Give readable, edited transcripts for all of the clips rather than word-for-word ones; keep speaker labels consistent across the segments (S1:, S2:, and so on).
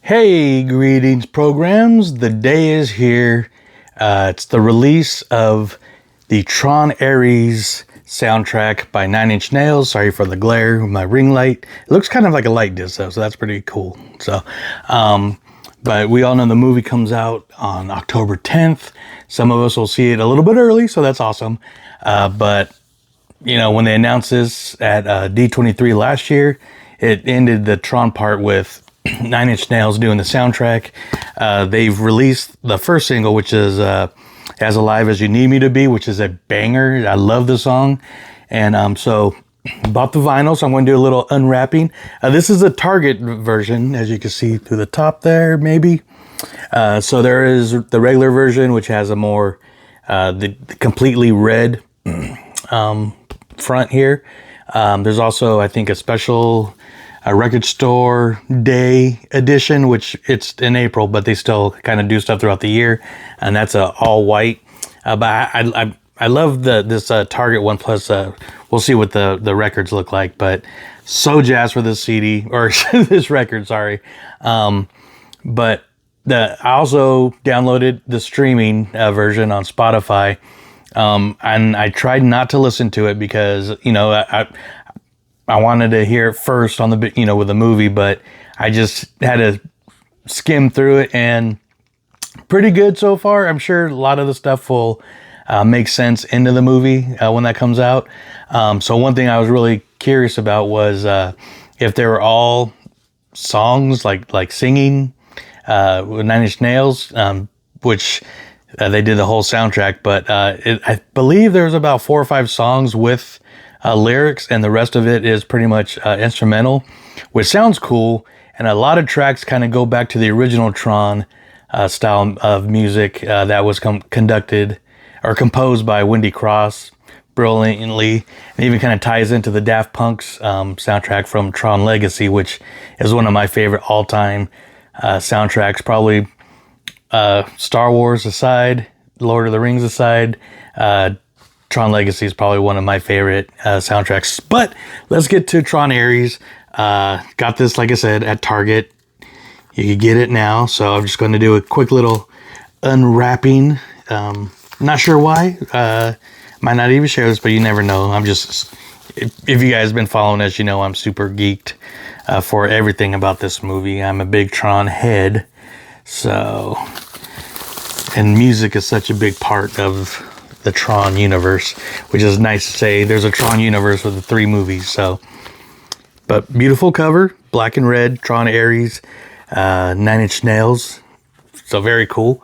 S1: Hey, greetings programs. The day is here. It's the release of the Tron Ares soundtrack by Nine Inch Nails. Sorry for the glare with my ring light. It looks kind of like a light disc though, so that's pretty cool. But we all know the movie comes out on October 10th. Some of us will see it a little bit early, so that's awesome. But you know, when they announced this at D23 last year, it ended the Tron part with Nine Inch Nails doing the soundtrack. They've released the first single, which is As Alive As You Need Me To Be, which is a banger. I love the song. And so bought the vinyl, so I'm going to do a little unwrapping. This is a Target version, as you can see through the top there, maybe. So there is the regular version, which has a more the completely red front here. There's also, I think, a special record store day edition, which it's in April, but they still kind of do stuff throughout the year, and that's all white. But I love this Target one. Plus, we'll see what the records look like. But so jazzed for this CD or this record, sorry. But I also downloaded the streaming version on Spotify. And I tried not to listen to it because, you know, I wanted to hear it first on the, you know, with the movie, but I just had to skim through it, and pretty good so far. I'm sure a lot of the stuff will make sense into the movie when that comes out. So one thing I was really curious about was if they were all songs like singing with Nine Inch Nails, which they did the whole soundtrack, but I believe there's about 4 or 5 songs with lyrics, and the rest of it is pretty much instrumental, which sounds cool. And a lot of tracks kind of go back to the original Tron style of music that was conducted or composed by Wendy Cross brilliantly, and even kind of ties into the Daft Punk's soundtrack from Tron Legacy, which is one of my favorite all-time soundtracks, probably Star Wars aside, Lord of the Rings aside. Tron Legacy is probably one of my favorite soundtracks. But let's get to Tron Ares. Got this, like I said, at Target. You can get it now. So I'm just going to do a quick little unwrapping. Not sure why. Might not even share this, but you never know. I'm just, if you guys have been following us, you know I'm super geeked for everything about this movie. I'm a big Tron head. So, and music is such a big part of the Tron universe, which is nice to say. There's a Tron universe with the 3 movies. So, but beautiful cover, black and red, Tron Ares, 9 Inch Nails. So very cool.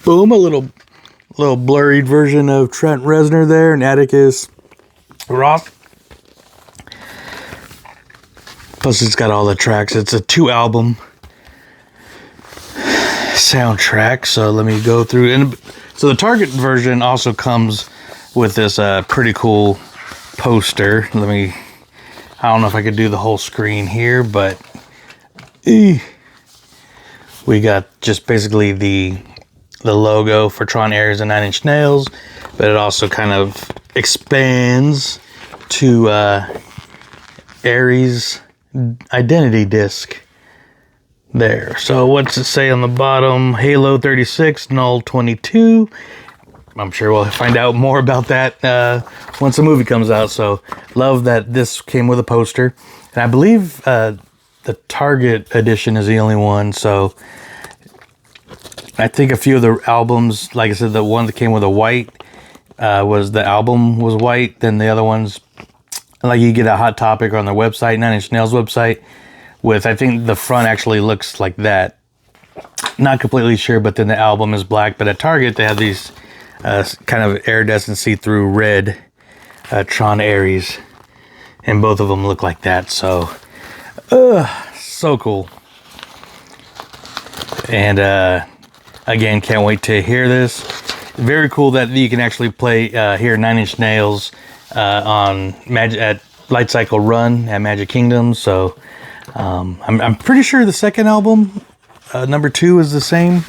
S1: Boom, a little blurred version of Trent Reznor there, and Atticus Ross. Plus, it's got all the tracks. It's a 2-album soundtrack. So let me go through. And so the Target version also comes with this pretty cool poster. I don't know if I could do the whole screen here, but we got just basically the logo for Tron Ares and 9 Inch Nails, but it also kind of expands to Ares identity disc there. So what's it say on the bottom? Halo 36, Null 22. I'm sure we'll find out more about that once the movie comes out. So love that this came with a poster, and I believe the Target edition is the only one. So I think a few of the albums, like I said, the one that came with a white was the album was white. Then the other ones, like you get a Hot Topic on their website, 9 Inch Nails website, with, I think the front actually looks like that. Not completely sure, but then the album is black. But at Target, they have these kind of iridescent see-through red Tron Ares, and both of them look like that. So, so cool. And again, can't wait to hear this. Very cool that you can actually play hear 9 Inch Nails on at Light Cycle Run at Magic Kingdom. So I'm pretty sure the second album, number 2, is the same.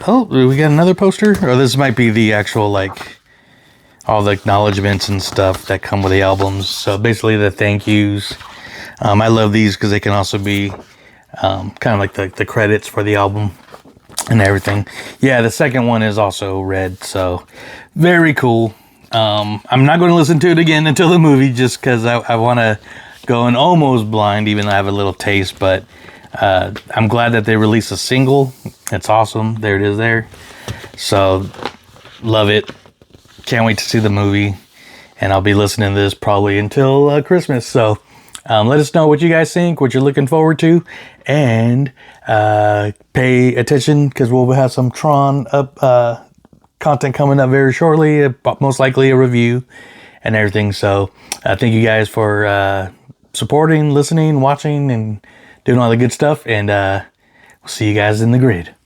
S1: Oh, we got another poster? Or this might be the actual, like, all the acknowledgements and stuff that come with the albums. So basically the thank yous. I love these because they can also be kind of like the credits for the album and everything. Yeah, the second one is also red, so very cool. I'm not going to listen to it again until the movie, just because I want to go in almost blind, even though I have a little taste. But I'm glad that they released a single. It's awesome. There it is there. So love it. Can't wait to see the movie. And I'll be listening to this probably until Christmas. So let us know what you guys think, what you're looking forward to, and pay attention because we'll have some Tron up content coming up very shortly, most likely a review and everything. So thank you guys for supporting, listening, watching, and doing all the good stuff. And we'll see you guys in the grid.